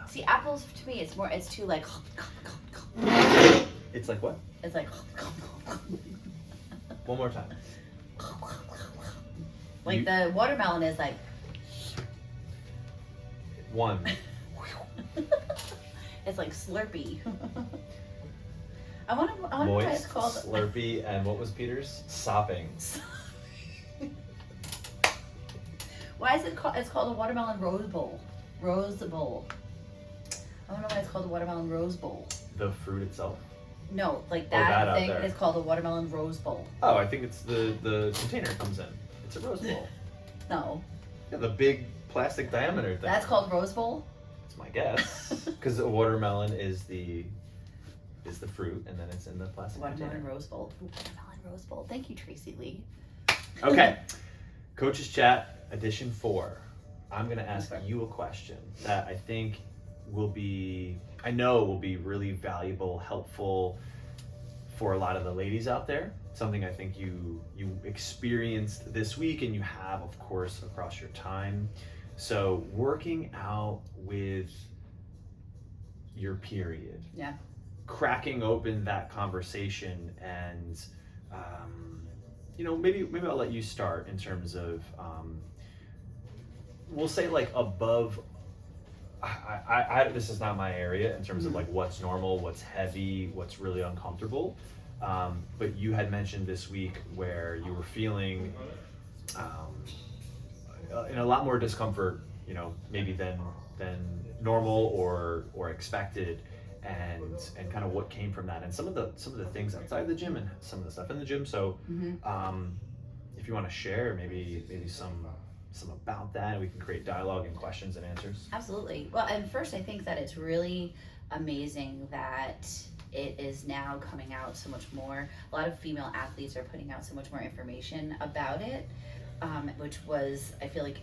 See, apples to me, it's too like. It's like what? It's like. One more time. Like the watermelon is like. One. It's like Slurpee. I wonder why it's Moist, called. Slurpee, and what was Peter's? Sopping. Why is it called? It's called a watermelon rose bowl. Rose bowl. I don't know why it's called a watermelon rose bowl. The fruit itself? No, like that out thing there. is called a watermelon rose bowl. Oh, I think it's the container comes in. It's a rose bowl. No, Yeah, the big plastic diameter thing. that's called rose bowl. That's my guess. Because a watermelon is the fruit, and then it's in the plastic Watermelon container. rose bowl. Ooh, watermelon rose bowl. Thank you, Tracy Lee. Okay, Coach's Chat Edition 4. I'm gonna ask Okay. you a question that I think will be really valuable, helpful for a lot of the ladies out there. Something I think you experienced this week, and you have, of course, across your time. So working out with your period. Yeah. Cracking open that conversation, and maybe I'll let you start in terms of we'll say like above. I this is not my area in terms of like what's normal, what's heavy, what's really uncomfortable. But you had mentioned this week where you were feeling in a lot more discomfort, maybe than normal or expected, and kind of what came from that, and some of the things outside the gym and some of the stuff in the gym. So, if you want to share, maybe some about that, and we can create dialogue and questions and answers. Absolutely. Well, and first, I think that it's really amazing that it is now coming out so much more. A lot of female athletes are putting out so much more information about it, which was, I feel like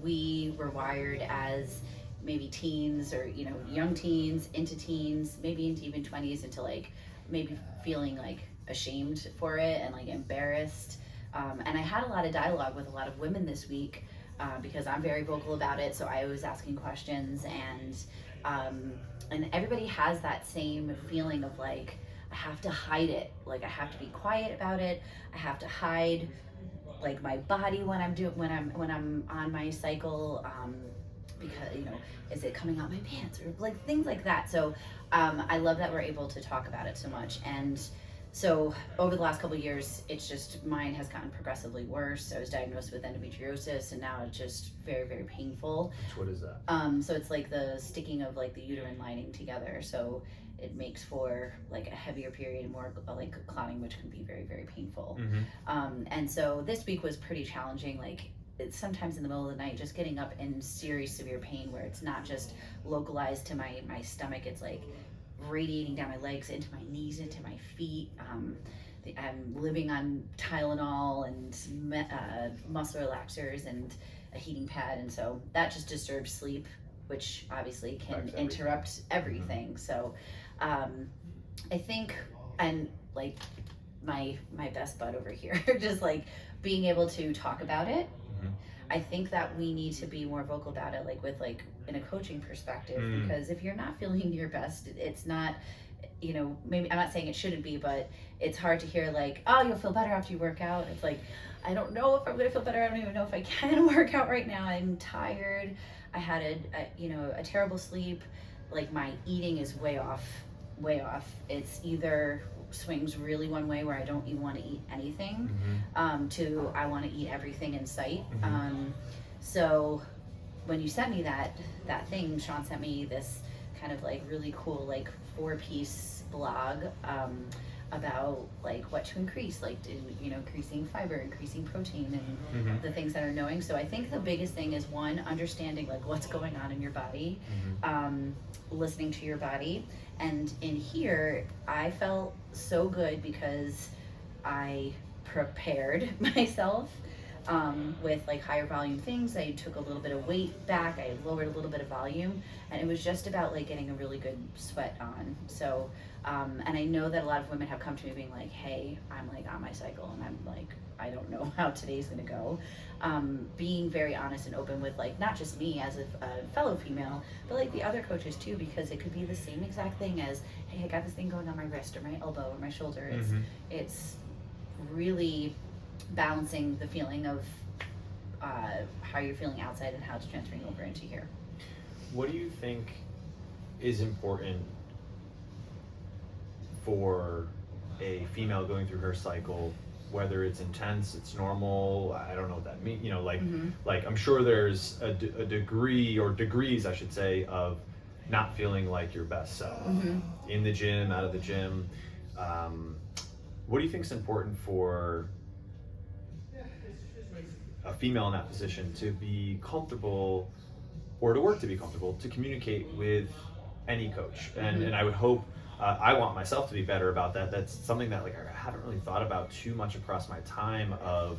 we were wired as maybe teens or, young teens into teens, maybe into even 20s, into like maybe feeling like ashamed for it and like embarrassed. And I had a lot of dialogue with a lot of women this week because I'm very vocal about it. So I was asking questions, and everybody has that same feeling of like, I have to hide it. Like I have to be quiet about it. I have to hide like my body when I'm on my cycle, because is it coming out my pants or like things like that. So I love that we're able to talk about it so much. And so over the last couple of years, it's just, mine has gotten progressively worse. I was diagnosed with endometriosis, and now it's just very, very painful. What is that? So it's like the sticking of like the uterine lining together. So it makes for like a heavier period and more like clotting, which can be very, very painful. And so this week was pretty challenging. Like it's sometimes in the middle of the night, just getting up in serious, severe pain where it's not just localized to my stomach. It's like radiating down my legs, into my knees, into my feet. I'm living on Tylenol and muscle relaxers and a heating pad, and so that just disturbs sleep, which obviously can interrupt everything. So I think, and like my best bud over here, just like being able to talk about it. I think that we need to be more vocal about it, like with like in a coaching perspective, because if you're not feeling your best, it's not, maybe I'm not saying it shouldn't be, but it's hard to hear like, oh, you'll feel better after you work out. It's like, I don't know if I'm gonna feel better. I don't even know if I can work out right now. I'm tired. I had a terrible sleep. Like my eating is way off. It's either swings really one way where I don't even want to eat anything, to I want to eat everything in sight. So when you sent me that thing, Sean sent me this kind of like really cool like 4-piece blog about like what to increase, like increasing fiber, increasing protein, and the things that are knowing. So I think the biggest thing is one, understanding like what's going on in your body, listening to your body. And in here, I felt so good because I prepared myself. with like higher volume things. I took a little bit of weight back. I lowered a little bit of volume, and it was just about like getting a really good sweat on. So, and I know that a lot of women have come to me being like, "Hey, I'm like on my cycle, and I'm like, I don't know how today's gonna go." Being very honest and open with like not just me as a fellow female, but like the other coaches too, because it could be the same exact thing as, "Hey, I got this thing going on my wrist or my elbow or my shoulder." It's really balancing the feeling of how you're feeling outside and how it's transferring over into here. What do you think is important for a female going through her cycle, whether it's intense, it's normal, I don't know what that means, like I'm sure there's a degree, or degrees I should say, of not feeling like your best self in the gym, out of the gym. What do you think is important for a female in that position to be comfortable, or to work to be comfortable, to communicate with any coach? And I would hope, I want myself to be better about that. That's something that like I haven't really thought about too much across my time of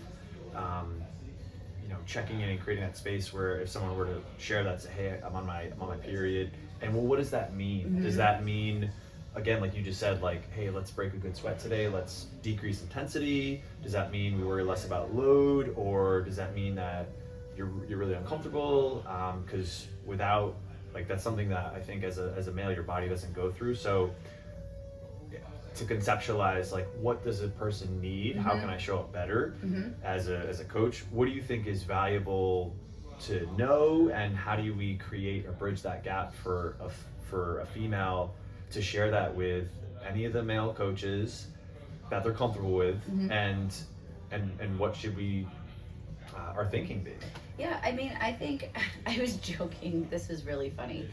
checking in and creating that space where if someone were to share that, say, "Hey, I'm on my period," and well, what does that mean? Does that mean, again, like you just said, like, "Hey, let's break a good sweat today, let's decrease intensity"? Does that mean we worry less about load, or does that mean that you're really uncomfortable? Because without, like, that's something that I think as a male your body doesn't go through. So to conceptualize, like, what does a person need? How can I show up better as a coach? What do you think is valuable to know, and how do we create or bridge that gap for a female to share that with any of the male coaches that they're comfortable with, and what should we our thinking be? Yeah, I mean, I think I was joking. This was really funny.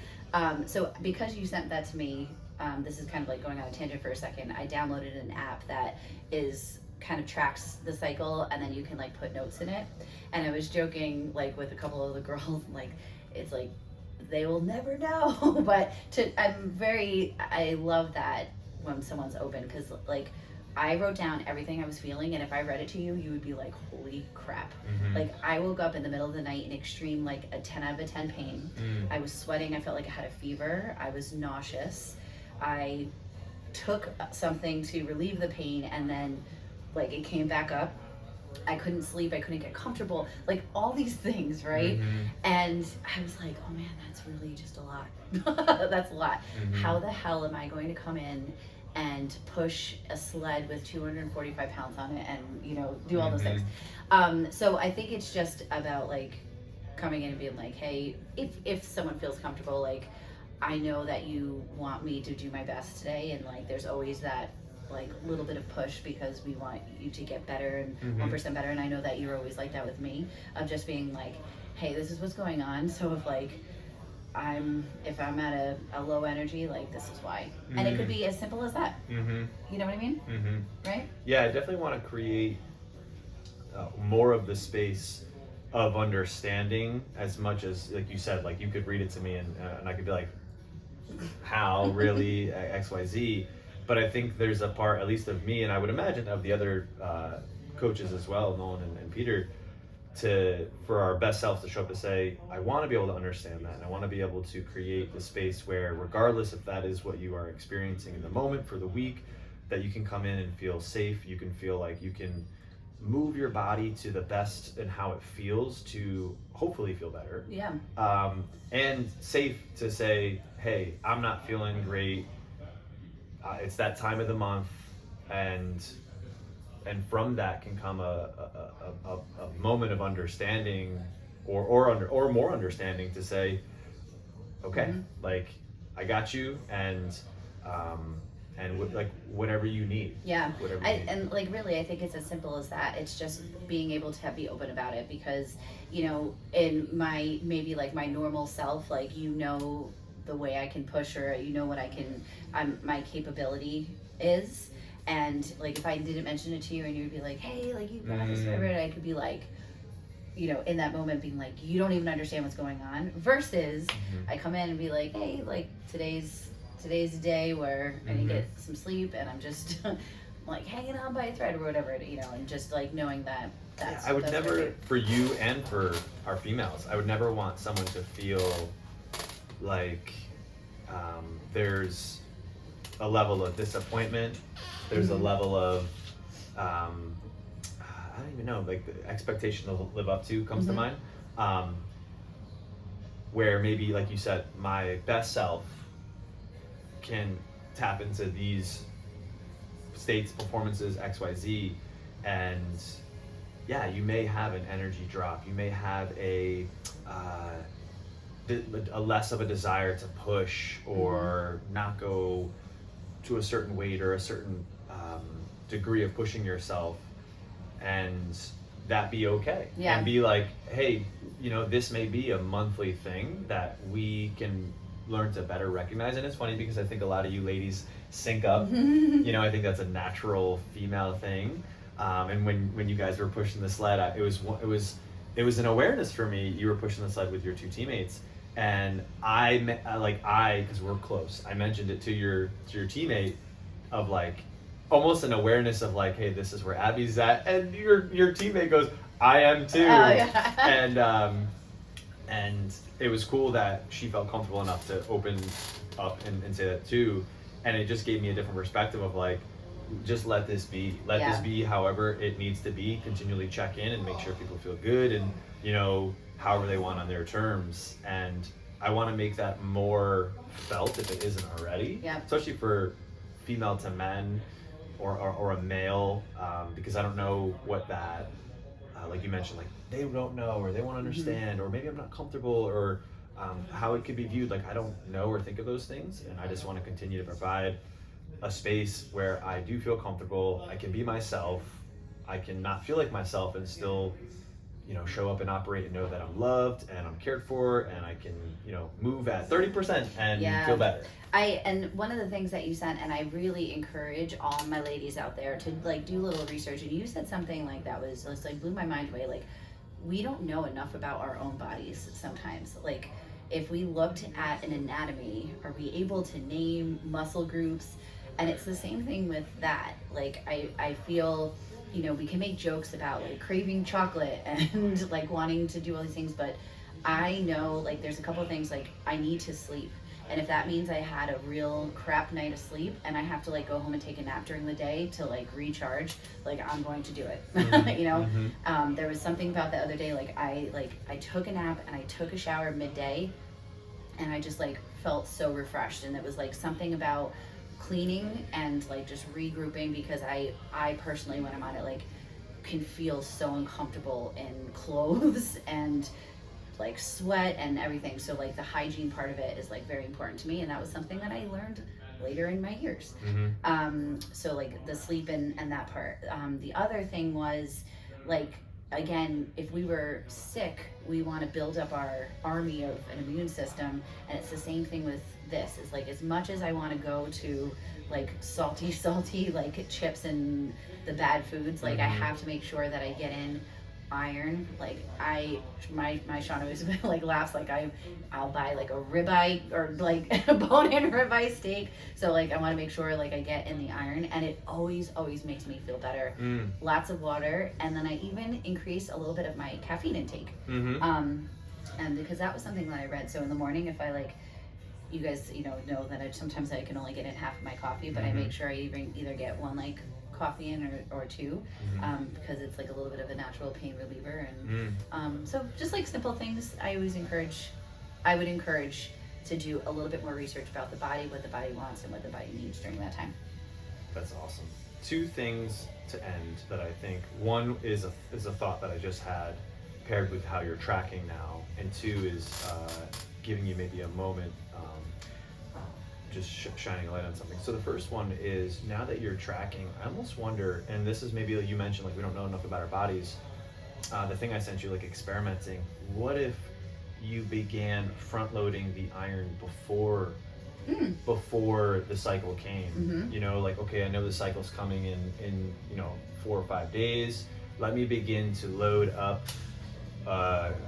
So because you sent that to me, this is kind of like going on a tangent for a second. I downloaded an app that is kind of tracks the cycle, and then you can like put notes in it. And I was joking like with a couple of the girls, like it's like they will never know. But I love that when someone's open, because like I wrote down everything I was feeling, and if I read it to you, you would be like, holy crap. Like, I woke up in the middle of the night in extreme, like a 10 out of 10 pain. I was sweating. I felt like I had a fever. I was nauseous. I took something to relieve the pain, and then like it came back up. I couldn't sleep. I couldn't get comfortable. Like all these things, right? And I was like, oh man, that's really just a lot. That's a lot. How the hell am I going to come in and push a sled with 245 pounds on it and, do all those things? So I think it's just about like coming in and being like, hey, if someone feels comfortable, like, I know that you want me to do my best today, and like there's always that like little bit of push because we want you to get better and 1% better, and I know that you're always like that with me, of just being like, hey, this is what's going on. So if like if I'm at a low energy, like this is why. And it could be as simple as that. You know what I mean? Right? Yeah, I definitely want to create more of the space of understanding, as much as, like you said, like you could read it to me and I could be like, how really XYZ. But I think there's a part, at least of me, and I would imagine of the other coaches as well, Nolan and Peter, for our best selves to show up to say, I want to be able to understand that, and I want to be able to create the space where, regardless if that is what you are experiencing in the moment for the week, that you can come in and feel safe. You can feel like you can move your body to the best and how it feels to hopefully feel better. Yeah. And safe to say, hey, I'm not feeling great. It's that time of the month, and from that can come a moment of understanding, or more understanding, to say, okay, like I got you, and like whatever you need. Yeah. Whatever you need. And like really, I think it's as simple as that. It's just being able to be open about it, because in my maybe like my normal self, like the way I can push, or what I can, my capability is. And like if I didn't mention it to you and you'd be like, hey, like you got this, whatever, I could be like, in that moment being like, you don't even understand what's going on. Versus I come in and be like, hey, like today's a day where I need to get some sleep, and I'm just like hanging on by a thread or whatever, and just like knowing that That's I would that's never, perfect. for you and for our females, I would never want someone to feel like there's a level of disappointment, there's a Mhm. level of, I don't even know, like the expectation to live up to comes to Mhm. mind. Um, where maybe, like you said, my best self can tap into these states, performances, XYZ, and yeah, you may have an energy drop. You may have uh, a less of a desire to push Mhm. or not go to a certain weight or a certain degree of pushing yourself, and that be okay. And Yeah. be like, hey, this may be a monthly thing that we can learn to better recognize. And it's funny because I think a lot of you ladies sync up. I think that's a natural female thing. And when you guys were pushing the sled, it was an awareness for me. You were pushing the sled with your two teammates, and because we're close, I mentioned it to your teammate, of like almost an awareness of like, hey, this is where Abby's at, and your teammate goes, I am too. Oh yeah. And it was cool that she felt comfortable enough to open up and say that too, and it just gave me a different perspective of like, just let this be, Yeah. this be however it needs to be. Continually check in and make sure people feel good, and however they want on their terms. And I want to make that more felt if it isn't already. Yeah. Especially for female to men, or a male, because I don't know what that, like you mentioned, like they don't know or they won't Mhm. understand, or maybe I'm not comfortable, or how it could be viewed. Like I don't know or think of those things, and I just want to continue to provide a space where I do feel comfortable. I can be myself. I can not feel like myself and still, show up and operate and know that I'm loved and I'm cared for, and I can, move at 30% and Yeah. feel better. And one of the things that you sent, and I really encourage all my ladies out there to like do a little research. And you said something like that was just like blew my mind away. Like, we don't know enough about our own bodies sometimes. Like, if we looked at an anatomy, are we able to name muscle groups? And it's the same thing with that. Like, I feel, we can make jokes about like craving chocolate and like wanting to do all these things, but I know like there's a couple of things like I need to sleep. And if that means I had a real crap night of sleep and I have to like go home and take a nap during the day to like recharge, like I'm going to do it. There was something about the other day, like I took a nap and I took a shower midday, and I just like felt so refreshed. And it was like something about cleaning and like just regrouping, because I personally, when I'm on it, like can feel so uncomfortable in clothes and like sweat and everything. So like the hygiene part of it is like very important to me, and that was something that I learned later in my years. So like the sleep and that part. The other thing was like, again, if we were sick, we want to build up our army of an immune system, and it's the same thing with this. Is like, as much as I want to go to like salty like chips and the bad foods, like I have to make sure that I get in iron. Like my Sean always like laughs, like I'll buy like a ribeye or like a bone-in ribeye steak. So like I want to make sure like I get in the iron, and it always makes me feel better. Lots of water, and then I even increase a little bit of my caffeine intake. And because that was something that I read. So in the morning, if I like, you guys know that sometimes I can only get in half of my coffee, but I make sure I either get one like coffee in or two, because it's like a little bit of a natural pain reliever. And so just like simple things, I would encourage to do a little bit more research about the body, what the body wants and what the body needs during that time. That's awesome. Two things to end that I think, one is a thought that I just had paired with how you're tracking now, and two is giving you maybe a moment, just shining a light on something. So the first one is, now that you're tracking, I almost wonder, and this is maybe like you mentioned, like we don't know enough about our bodies. The thing I sent you, like experimenting, what if you began front loading the iron before the cycle came? Like, okay, I know the cycle's coming in 4 or 5 days. Let me begin to load up,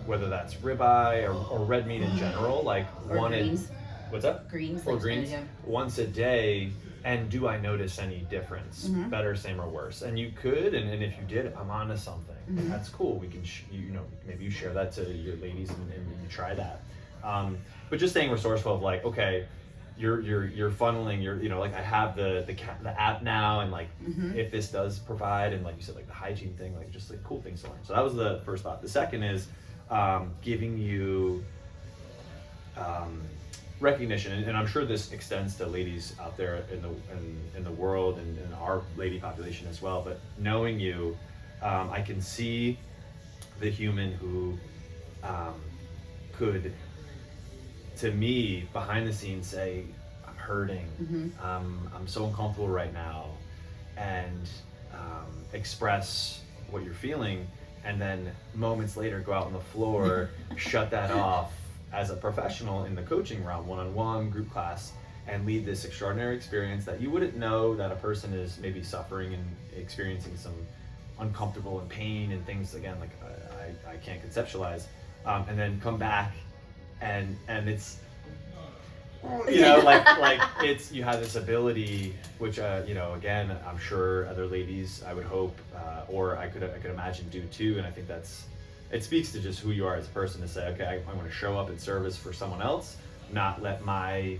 whether that's ribeye or red meat in general, like Or greens. What's up? Greens. Or Like greens spinach, once a day, and do I notice any difference, Mhm. better, same, or worse? And you could, and if you did, I'm onto something. Mhm. That's cool. We can, you know, maybe you share that to your ladies and you try that. But just staying resourceful of like, okay, you're funneling, you know, like I have the app now, and like Mhm. if this does provide, and like you said, like the hygiene thing, like just like cool things to learn. So that was the first thought. The second is giving you recognition, and I'm sure this extends to ladies out there in the world and in our lady population as well. But knowing you, I can see the human who could, to me, behind the scenes, say, "I'm hurting. Mhm. I'm so uncomfortable right now," and express what you're feeling, and then moments later go out on the floor, shut that off as a professional in the coaching realm, one-on-one, group class, and lead this extraordinary experience that you wouldn't know that a person is maybe suffering and experiencing some uncomfortable and pain and things, again, like I can't conceptualize, and then come back and it's, you know, like it's, you have this ability, which you know, again, I'm sure other ladies, I would hope, or I could imagine do too. And I think it speaks to just who you are as a person, to say, okay, I want to show up in service for someone else, not let my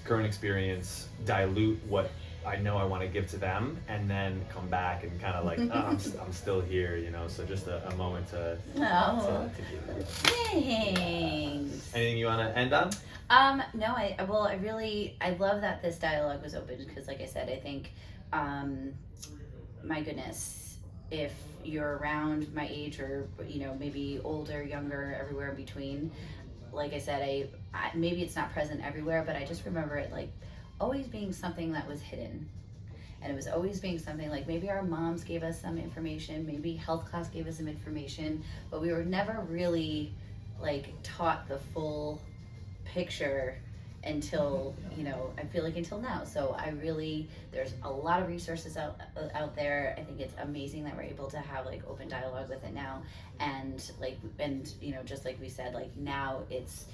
current experience dilute what I know I want to give to them, and then come back and kind of like, oh, I'm still here, you know. So just a moment to Oh, give you. thanks. Anything you want to end on? No, I love that this dialogue was open, because like I said, I think, my goodness, if you're around my age, or, you know, maybe older, younger, everywhere in between, like I said, I maybe it's not present everywhere, but I just remember it like always being something that was hidden. And it was always being something like, maybe our moms gave us some information, maybe health class gave us some information, but we were never really like taught the full picture until, you know, I feel like until now. So there's a lot of resources out there. I think it's amazing that we're able to have like open dialogue with it now, and you know, just like we said, like now it's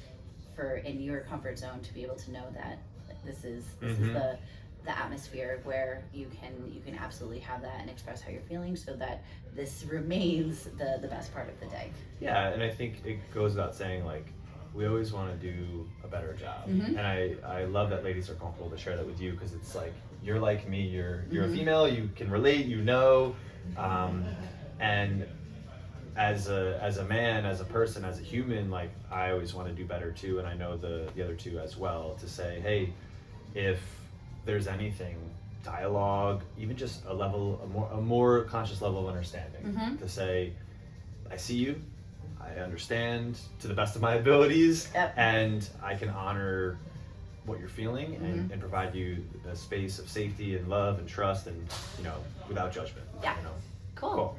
in your comfort zone to be able to know that this is the atmosphere where you can absolutely have that and express how you're feeling, so that this remains the best part of the day. Yeah, and I think it goes without saying, like, we always want to do a better job. Mhm. And I love that ladies are comfortable to share that with you, because it's like, you're like me, you're a Mhm. female, you can relate, you know, and as a man, as a person, as a human, like, I always want to do better too, and I know the other two as well, to say, hey, if there's anything, dialogue, even just a more conscious level of understanding, Mhm. to say, I see you, I understand to the best of my abilities, Yep. and I can honor what you're feeling, Mhm. and provide you a space of safety and love and trust, and, you know, without judgment. Yeah. You know? Cool. Cool.